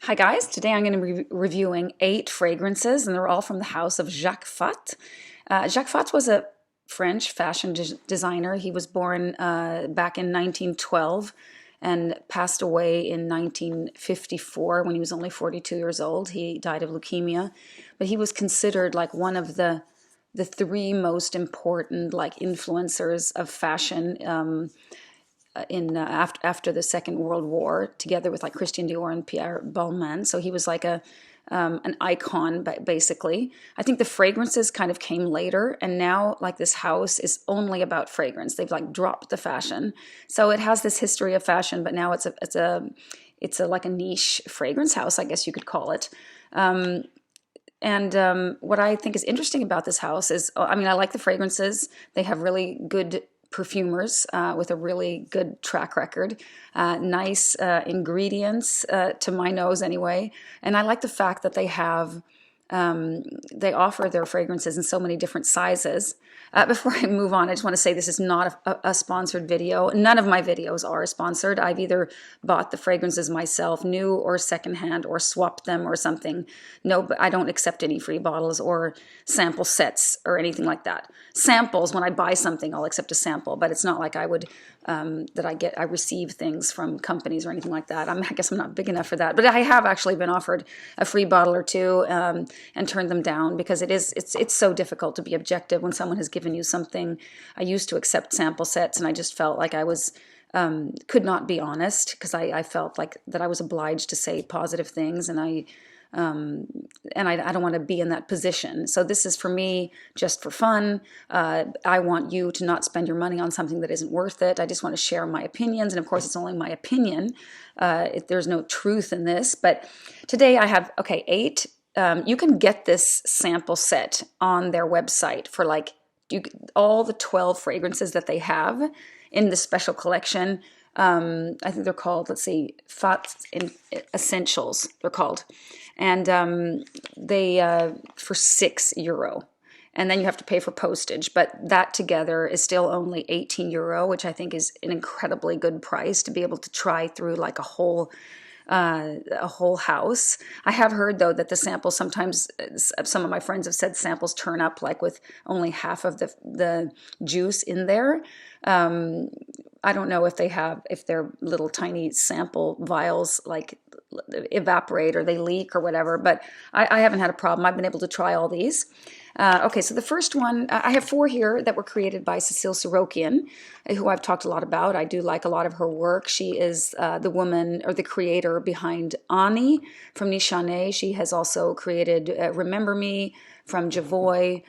Hi guys, today I'm going to be reviewing 8 fragrances and they're all from the house of Jacques Fath. Jacques Fath was a French fashion designer. He was born back in 1912 and passed away in 1954 when he was only 42 years old. He died of leukemia, but he was considered like one of the 3 most important like influencers of fashion after the Second World War, together with like Christian Dior and Pierre Balmain. So he was like an icon, basically. I think the fragrances kind of came later, and now like this house is only about fragrance. They've like dropped the fashion, so it has this history of fashion, but now it's a like a niche fragrance house, I guess you could call it. What I think is interesting about this house is, I mean, I like the fragrances. They have really good perfumers with a really good track record, nice ingredients to my nose anyway. And I like the fact that they offer their fragrances in so many different sizes. Before I move on, I just want to say this is not a sponsored video. None of my videos are sponsored. I've either bought the fragrances myself, new or secondhand, or swapped them or something. No, but I don't accept any free bottles or sample sets or anything like that. Samples, when I buy something, I'll accept a sample, but it's not like I would, I receive things from companies or anything like that. I guess I'm not big enough for that, but I have actually been offered a free bottle or two and turned them down because it's so difficult to be objective when someone has given you something. I used to accept sample sets, and I just felt like I was could not be honest because I felt like that I was obliged to say positive things, and I don't want to be in that position. So this is for me just for fun. I want you to not spend your money on something that isn't worth it. I just want to share my opinions, and of course it's only my opinion. There's no truth in this, but today I have 8. You can get this sample set on their website for like all the 12 fragrances that they have in the special collection. I think they're called, let's see, Fath Essentials, they're called. And they for €6. And then you have to pay for postage. But that together is still only €18, which I think is an incredibly good price to be able to try through like a whole house. I have heard though that the samples sometimes, some of my friends have said samples turn up like with only half of the juice in there. I don't know if their little tiny sample vials like evaporate or they leak or whatever, but I haven't had a problem. I've been able to try all these. Okay, so the first one, I have 4 here that were created by Cecile Sirokian, who I've talked a lot about. I do like a lot of her work. She is the woman or the creator behind Ani from Nishane. She has also created Remember Me from Javoy,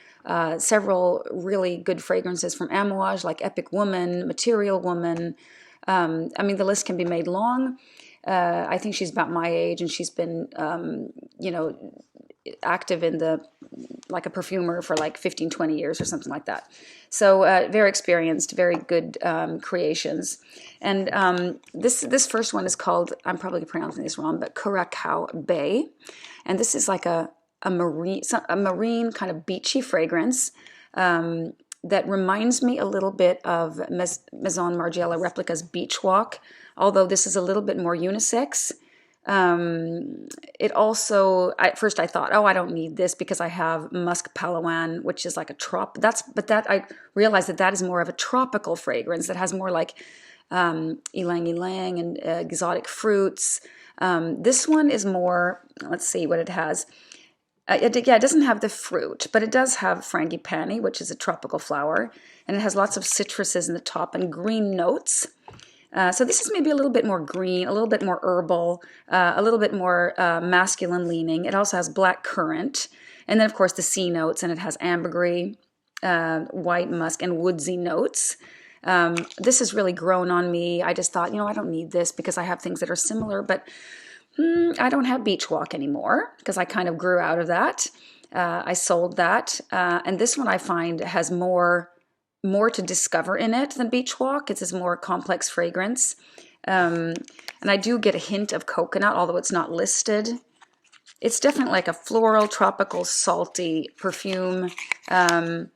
several really good fragrances from Amouage like Epic Woman, Material Woman. I mean, the list can be made long. I think she's about my age, and she's been, active in like a perfumer for like 15, 20 years or something like that. So very experienced, very good creations. And this first one is called, I'm probably pronouncing this wrong, but Curacao Bay. And this is like a marine kind of beachy fragrance that reminds me a little bit of Maison Margiela Replica's Beach Walk, although this is a little bit more unisex. It also, at first I thought, oh, I don't need this because I have Musc Palawan, which is like a I realized that is more of a tropical fragrance that has more like ylang ylang and exotic fruits. This one is more, let's see what it has. It doesn't have the fruit, but it does have frangipani, which is a tropical flower, and it has lots of citruses in the top and green notes. So this is maybe a little bit more green, a little bit more herbal, a little bit more masculine leaning. It also has black currant, and then of course the C notes, and it has ambergris, white musk, and woodsy notes. This has really grown on me. I just thought, I don't need this because I have things that are similar, but I don't have Beach Walk anymore because I kind of grew out of that. I sold that, and this one I find has more to discover in it than Beach Walk. It's a more complex fragrance. And I do get a hint of coconut, although it's not listed. It's definitely like a floral, tropical, salty perfume. I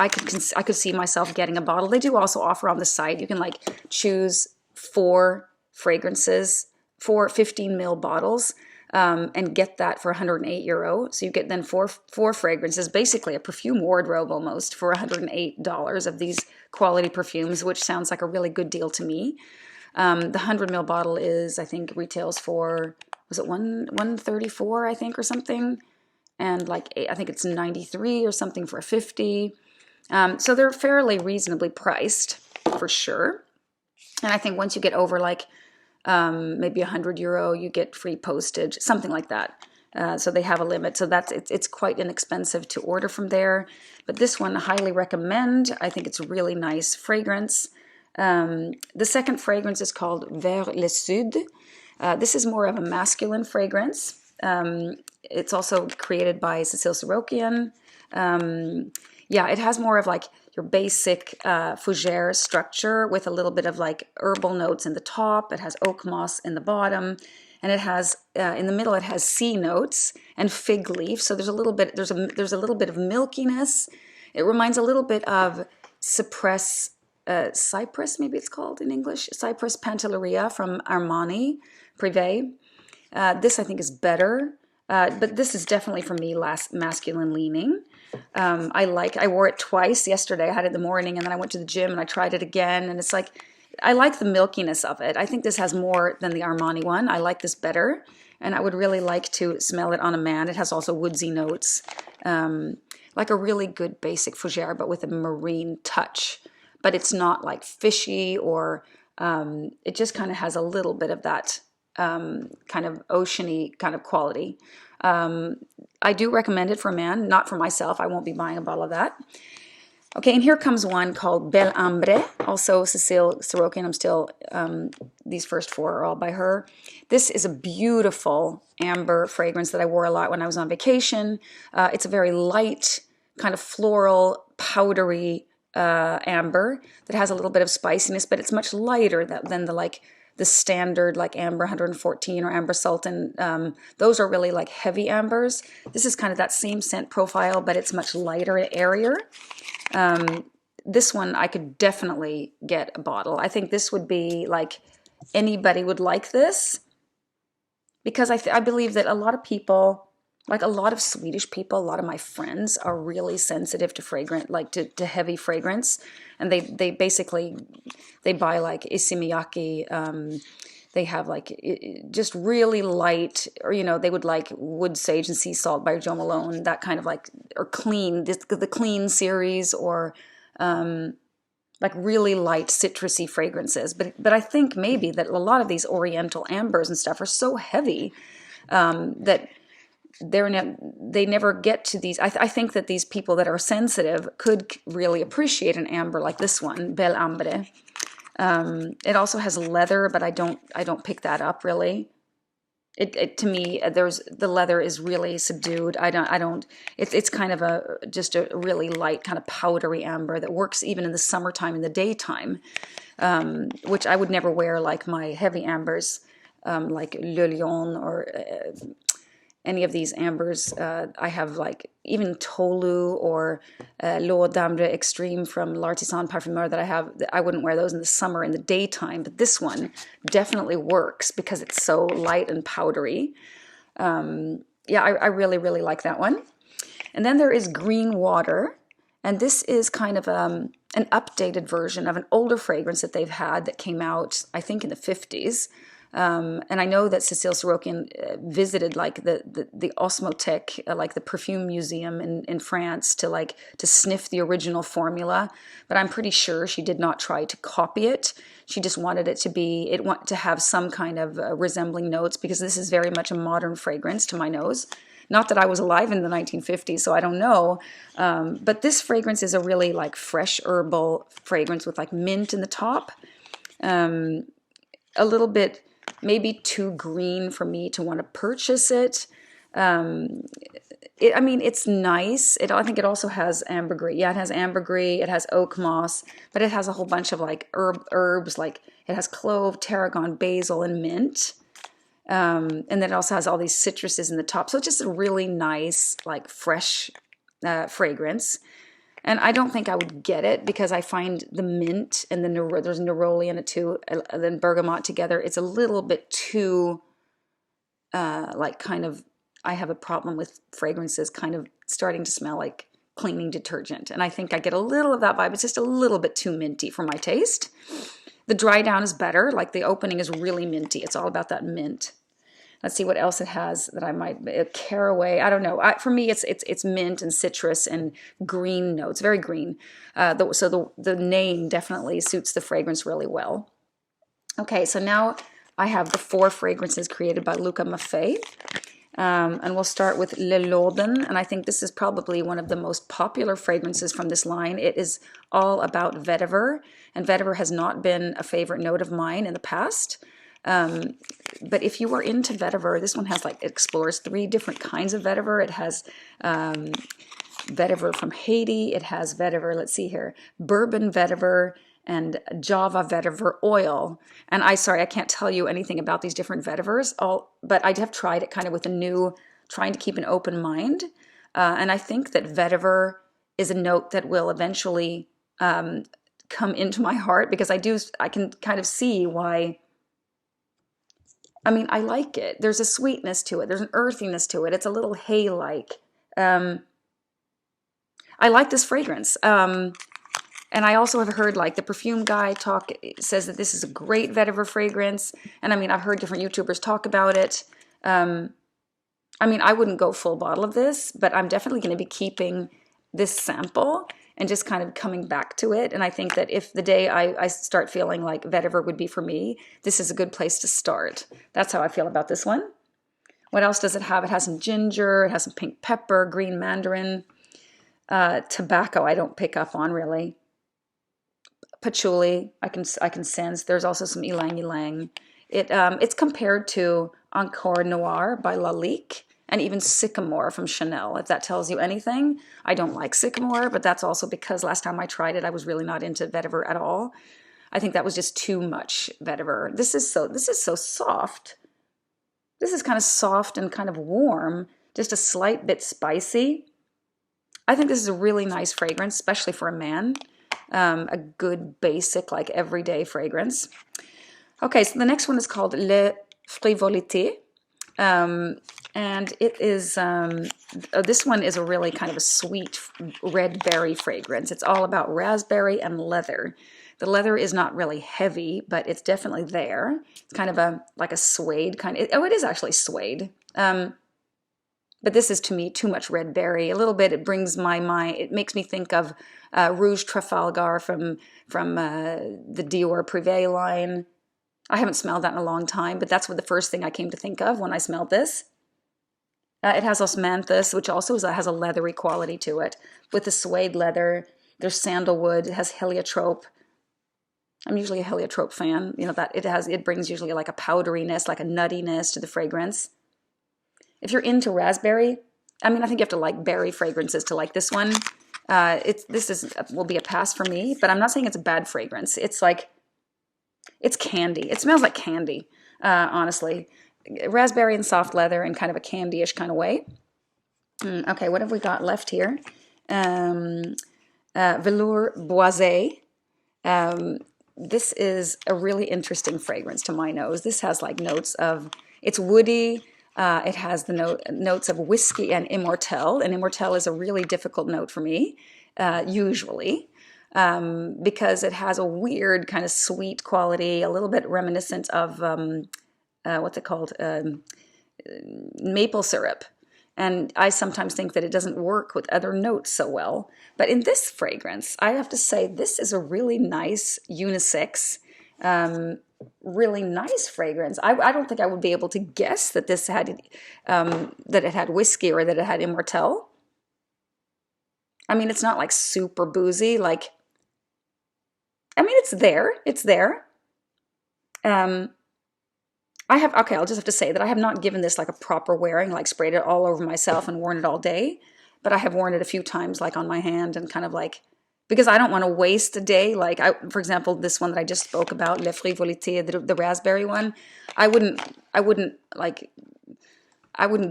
could see myself getting a bottle. They do also offer on the site, you can like choose 4 fragrances 4 15 ml bottles and get that for €108. So you get then four fragrances, basically a perfume wardrobe almost, for $108 of these quality perfumes, which sounds like a really good deal to me. The 100 ml bottle is, I think, retails for, was it 134, I think, or something? And like, I think it's 93 or something for 50. So they're fairly reasonably priced for sure. And I think once you get over like maybe €100, you get free postage, something like that. So they have a limit. So it's quite inexpensive to order from there. But this one I highly recommend. I think it's a really nice fragrance. The second fragrance is called Vers le Sud. This is more of a masculine fragrance. It's also created by Cécile Sorokian. Yeah, it has more of like your basic fougere structure with a little bit of like herbal notes in the top. It has oak moss in the bottom, and it has in the middle it has sea notes and fig leaf. So there's a little bit of milkiness. It reminds a little bit of Cypress, maybe it's called in English, Cypress Pantelleria from Armani, Privé. This I think is better, but this is definitely for me less masculine leaning. I wore it twice yesterday. I had it in the morning and then I went to the gym and I tried it again, and it's like, I like the milkiness of it. I think this has more than the Armani one. I like this better, and I would really like to smell it on a man. It has also woodsy notes, like a really good basic fougere, but with a marine touch. But it's not like fishy or it just kind of has a little bit of that kind of oceany kind of quality. I do recommend it for a man, not for myself. I won't be buying a bottle of that. Okay, and here comes one called Bel Ambre, also Cécile Sorokian. I'm still, these first four are all by her. This is a beautiful amber fragrance that I wore a lot when I was on vacation. It's a very light, kind of floral, powdery amber that has a little bit of spiciness, but it's much lighter than the standard like amber 114 or amber sultan. Those are really like heavy ambers. This is kind of that same scent profile, but it's much lighter and airier. This one I could definitely get a bottle. I think this would be like, anybody would like this, because I believe that a lot of people, like a lot of Swedish people, a lot of my friends are really sensitive to fragrance, like to heavy fragrance. And they basically, they buy like Isimiyaki, they have like just really light, or, you know, they would like Wood Sage and Sea Salt by Jo Malone, that kind of like, or Clean, the Clean series, or like really light citrusy fragrances. But I think maybe that a lot of these oriental ambers and stuff are so heavy that they never get to these. I think that these people that are sensitive could really appreciate an amber like this one, Bel Ambre. It also has leather, but I don't pick that up really. It to me, the leather is really subdued. It's kind of just a really light kind of powdery amber that works even in the summertime, in the daytime, which I would never wear like my heavy ambers, like Le Lion or any of these ambers. I have like even Tolu or L'Eau d'Ambre Extreme from L'Artisan Parfumeur that I have. I wouldn't wear those in the summer, in the daytime, but this one definitely works because it's so light and powdery. Yeah, I really, really like that one. And then there is Green Water, and this is kind of an updated version of an older fragrance that they've had that came out, I think, in the 50s. And I know that Cécile Sorokian visited like the Osmothèque, like the perfume museum in France, to sniff the original formula. But I'm pretty sure she did not try to copy it. She just wanted it to have some kind of resembling notes, because this is very much a modern fragrance to my nose. Not that I was alive in the 1950s, so I don't know. But this fragrance is a really like fresh herbal fragrance with like mint in the top. A little bit maybe too green for me to want to purchase it. It's nice. I think it also has ambergris. Yeah, it has ambergris. It has oak moss, but it has a whole bunch of like herbs. Like it has clove, tarragon, basil, and mint. And then it also has all these citruses in the top. So it's just a really nice, like fresh fragrance. And I don't think I would get it because I find the mint and there's neroli in it too, and then bergamot together. It's a little bit too, like kind of, I have a problem with fragrances kind of starting to smell like cleaning detergent. And I think I get a little of that vibe. It's just a little bit too minty for my taste. The dry down is better. Like the opening is really minty. It's all about that mint. Let's see what else it has that I might, caraway, I don't know. For me, it's mint and citrus and green notes, very green. So the name definitely suits the fragrance really well. Okay, so now I have the 4 fragrances created by Luca Maffei. And we'll start with Le Loden, and I think this is probably one of the most popular fragrances from this line. It is all about vetiver, and vetiver has not been a favorite note of mine in the past. But if you are into vetiver, this one has like, it explores 3 different kinds of vetiver. It has vetiver from Haiti. It has vetiver, let's see here, bourbon vetiver and Java vetiver oil. And I can't tell you anything about these different vetivers, but I have tried it kind of with trying to keep an open mind. And I think that vetiver is a note that will eventually come into my heart because I can kind of see why. I mean, I like it. There's a sweetness to it. There's an earthiness to it. It's a little hay-like. I like this fragrance. And I also have heard, like, the perfume guy says that this is a great vetiver fragrance. And I mean, I've heard different YouTubers talk about it. I mean, I wouldn't go full bottle of this, but I'm definitely going to be keeping this sample and just kind of coming back to it. And I think that if the day I start feeling like vetiver would be for me, this is a good place to start. That's how I feel about this one. What else does it have? It has some ginger, it has some pink pepper, green mandarin, tobacco I don't pick up on really. Patchouli, I can sense. There's also some ylang ylang. It's compared to Encore Noir by Lalique and even Sycomore from Chanel, if that tells you anything. I don't like Sycomore, but that's also because last time I tried it, I was really not into vetiver at all. I think that was just too much vetiver. This is so soft. This is kind of soft and kind of warm, just a slight bit spicy. I think this is a really nice fragrance, especially for a man. A good basic, like everyday fragrance. Okay, so the next one is called Le Frivolités. And it is, this one is a really kind of a sweet red berry fragrance. It's all about raspberry and leather. The leather is not really heavy, but it's definitely there. It's kind of like a suede kind of, it is actually suede. But this is, to me, too much red berry. A little bit, it brings my mind, it makes me think of Rouge Trafalgar from the Dior Privé line. I haven't smelled that in a long time, but that's what the first thing I came to think of when I smelled this. It has osmanthus, which also has a leathery quality to it. With the suede leather, there's sandalwood, it has heliotrope. I'm usually a heliotrope fan. You know, that it brings usually like a powderiness, like a nuttiness to the fragrance. If you're into raspberry, I mean, I think you have to like berry fragrances to like this one. Will be a pass for me, but I'm not saying it's a bad fragrance. It's like, it's candy. It smells like candy, honestly. Raspberry and soft leather in kind of a candy-ish kind of way. Okay, what have we got left here? Velours Boisé. This is a really interesting fragrance to my nose. This has like notes of, it's woody. It has the notes of whiskey and immortelle. And immortelle is a really difficult note for me, usually. Because it has a weird kind of sweet quality, a little bit reminiscent of, what's it called? Maple syrup. And I sometimes think that it doesn't work with other notes so well. But in this fragrance, I have to say this is a really nice unisex, really nice fragrance. I don't think I would be able to guess that this had, that it had whiskey or that it had immortelle. I mean, it's not like super boozy, like, I mean, it's there. It's there. I'll just have to say that I have not given this like a proper wearing, like sprayed it all over myself and worn it all day. But I have worn it a few times, like on my hand and kind of like, because I don't want to waste a day. Like, for example, this one that I just spoke about, Le Frivolités, the raspberry one, I wouldn't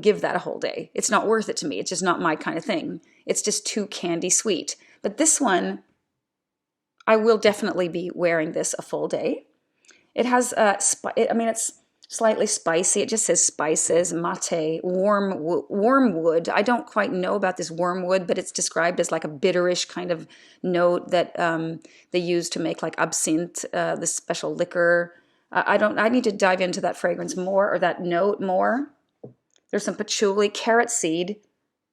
give that a whole day. It's not worth it to me. It's just not my kind of thing. It's just too candy sweet. But this one, I will definitely be wearing this a full day. It has, it's slightly spicy. It just says spices, mate, wormwood. I don't quite know about this wormwood, but it's described as like a bitterish kind of note that they use to make like absinthe, this special liquor. I need to dive into that fragrance more, or that note more. There's some patchouli, carrot seed.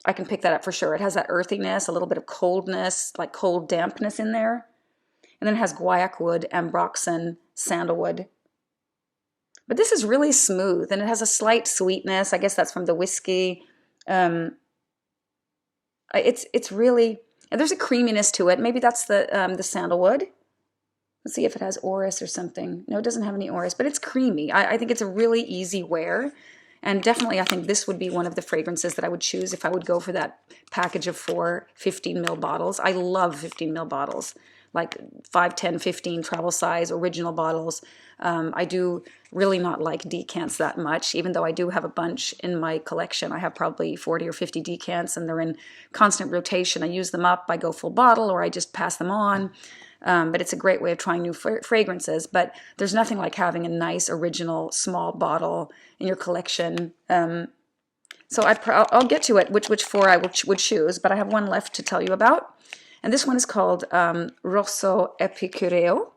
I can pick that up for sure. It has that earthiness, a little bit of coldness, like cold dampness in there. And then it has guaiac wood, ambroxan, sandalwood. But this is really smooth, and it has a slight sweetness. I guess that's from the whiskey. It's really, and there's a creaminess to it. Maybe that's the sandalwood. Let's see if it has orris or something. No, it doesn't have any orris, but it's creamy. I think it's a really easy wear. And definitely, I think this would be one of the fragrances that I would choose if I would go for that package of 4 15 ml bottles. I love 15 ml bottles, like 5, 10, 15 travel size original bottles. I do really not like decants that much, even though I do have a bunch in my collection. I have probably 40 or 50 decants, and they're in constant rotation. I use them up, I go full bottle, or I just pass them on. But it's a great way of trying new fragrances. But there's nothing like having a nice original small bottle in your collection. So I'll get to it, which 4 I would choose, but I have one left to tell you about. And this one is called Rosse Epicureo.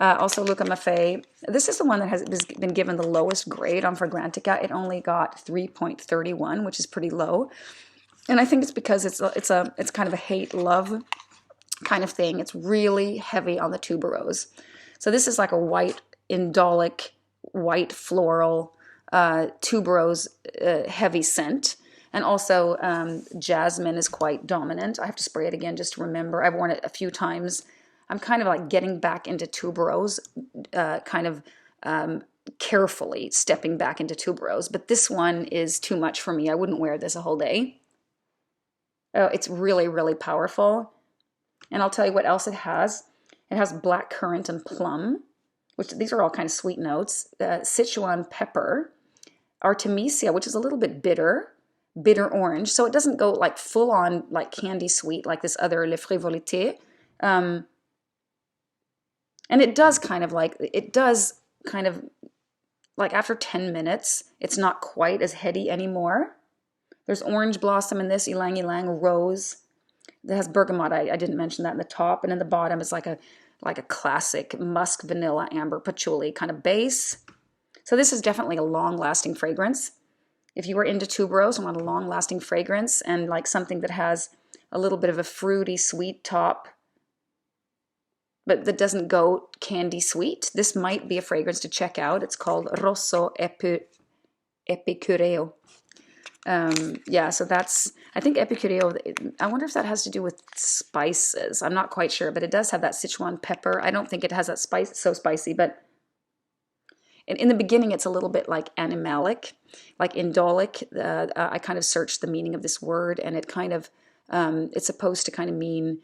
Also Luca Maffei. This is the one that has been given the lowest grade on Fragrantica. It only got 3.31, which is pretty low. And I think it's because it's kind of a hate-love kind of thing. It's really heavy on the tuberose. So this is like a white, indolic, white floral tuberose heavy scent. And also jasmine is quite dominant. I have to spray it again just to remember. I've worn it a few times. I'm kind of like getting back into tuberose, carefully stepping back into tuberose. But this one is too much for me. I wouldn't wear this a whole day. Oh, it's really, really powerful. And I'll tell you what else it has. It has black currant and plum, which these are all kind of sweet notes. Sichuan pepper, artemisia, which is a little bit bitter orange. So it doesn't go like full on like candy sweet like this other Les Frivolités. And it does kind of like after 10 minutes, it's not quite as heady anymore. There's orange blossom in this, ylang ylang, rose. It has bergamot. I didn't mention that in the top. And in the bottom is like a classic musk, vanilla, amber, patchouli kind of base. So this is definitely a long-lasting fragrance. If you are into tuberose and want a long-lasting fragrance and like something that has a little bit of a fruity, sweet top, but that doesn't go candy sweet, this might be a fragrance to check out. It's called Rosse Epicureo. So that's, I think Epicureo, I wonder if that has to do with spices. I'm not quite sure, but it does have that Sichuan pepper. I don't think it has that so spicy, but in the beginning, it's a little bit like animalic, like indolic. I kind of searched the meaning of this word, and it kind of, it's supposed to kind of mean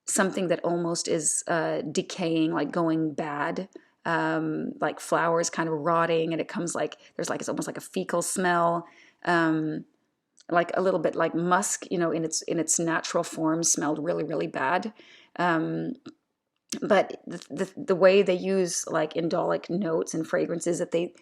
something that almost is decaying, like going bad. Like flowers kind of rotting, and it comes like it's almost like a fecal smell, like a little bit like musk, in its natural form, smelled really, really bad. But the way they use like indolic notes and fragrances, that they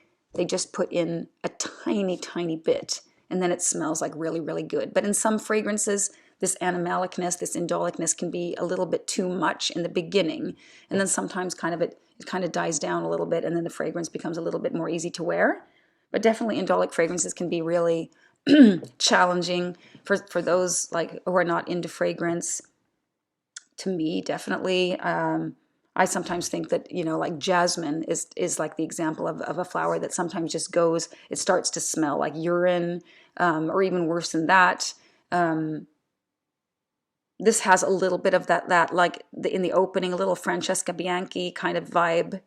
just put in a tiny, tiny bit, and then it smells like really, really good. But in some fragrances, this animalicness, this indolicness can be a little bit too much in the beginning, and then sometimes it kind of dies down a little bit, and then the fragrance becomes a little bit more easy to wear. But definitely indolic fragrances can be really challenging for those like who are not into fragrance. To me, definitely. I sometimes think that, like jasmine is like the example of a flower that sometimes just goes, it starts to smell like urine, or even worse than that. This has a little bit of that like in the opening, a little Francesca Bianchi kind of vibe.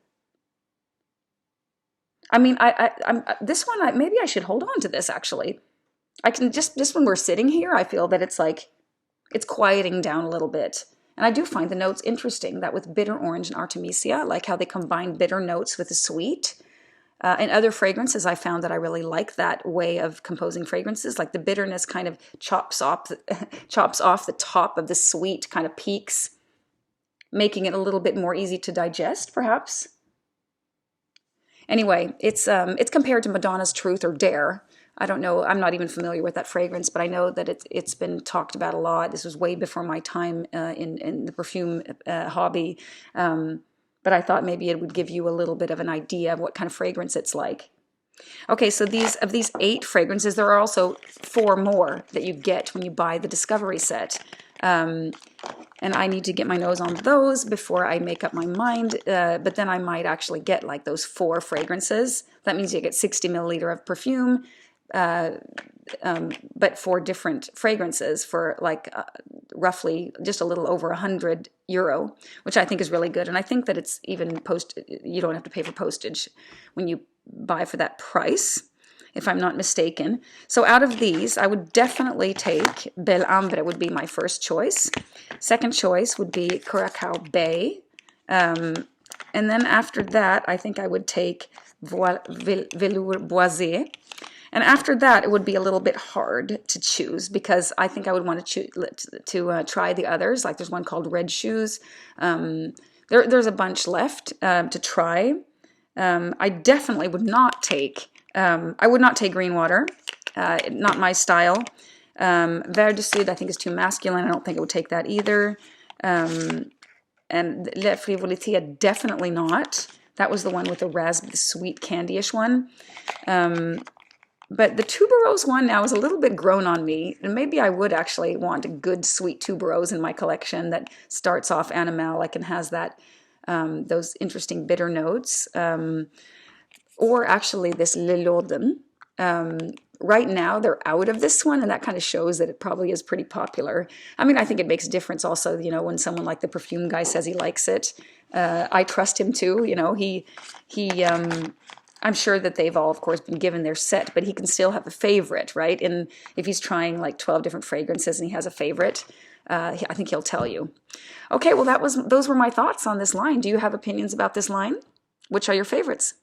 I mean, I'm this one. Maybe I should hold on to this. Actually, I can just when we're sitting here, I feel that it's quieting down a little bit, and I do find the notes interesting. That with bitter orange and artemisia, like how they combine bitter notes with the sweet. In other fragrances, I found that I really like that way of composing fragrances. Like the bitterness kind of chops off the top of the sweet kind of peaks, making it a little bit more easy to digest, perhaps. Anyway, it's compared to Madonna's Truth or Dare. I don't know. I'm not even familiar with that fragrance, but I know that it's been talked about a lot. This was way before my time in the perfume hobby. But I thought maybe it would give you a little bit of an idea of what kind of fragrance it's like. Okay, so these 8 fragrances, there are also 4 more that you get when you buy the Discovery set. And I need to get my nose on those before I make up my mind. But then I might actually get like those 4 fragrances. That means you get 60 milliliter of perfume, but 4 different fragrances for like roughly just a little over €100, which I think is really good. And I think that it's even you don't have to pay for postage when you buy for that price, if I'm not mistaken. So out of these, I would definitely take Bel Ambre would be my first choice. Second choice would be Curacao Bay. And then after that, I think I would take Velours Boisé. And after that, it would be a little bit hard to choose because I think I would want to try the others. Like there's one called Red Shoes. There's a bunch left to try. I definitely would not take. I would not take Green Water. Not my style. Vert de Sud I think is too masculine. I don't think it would take that either. And Les Frivolités, definitely not. That was the one with the sweet candy-ish one. But the tuberose one now is a little bit grown on me. And maybe I would actually want a good sweet tuberose in my collection that starts off animalic and has that those interesting bitter notes. Or actually this Le Loden. Right now they're out of this one, and that kind of shows that it probably is pretty popular. I mean, I think it makes a difference also, you know, when someone like the perfume guy says he likes it. I trust him too, you know, I'm sure that they've all, of course, been given their set, but he can still have a favorite, right? And if he's trying like 12 different fragrances and he has a favorite, I think he'll tell you. Okay, well, those were my thoughts on this line. Do you have opinions about this line? Which are your favorites?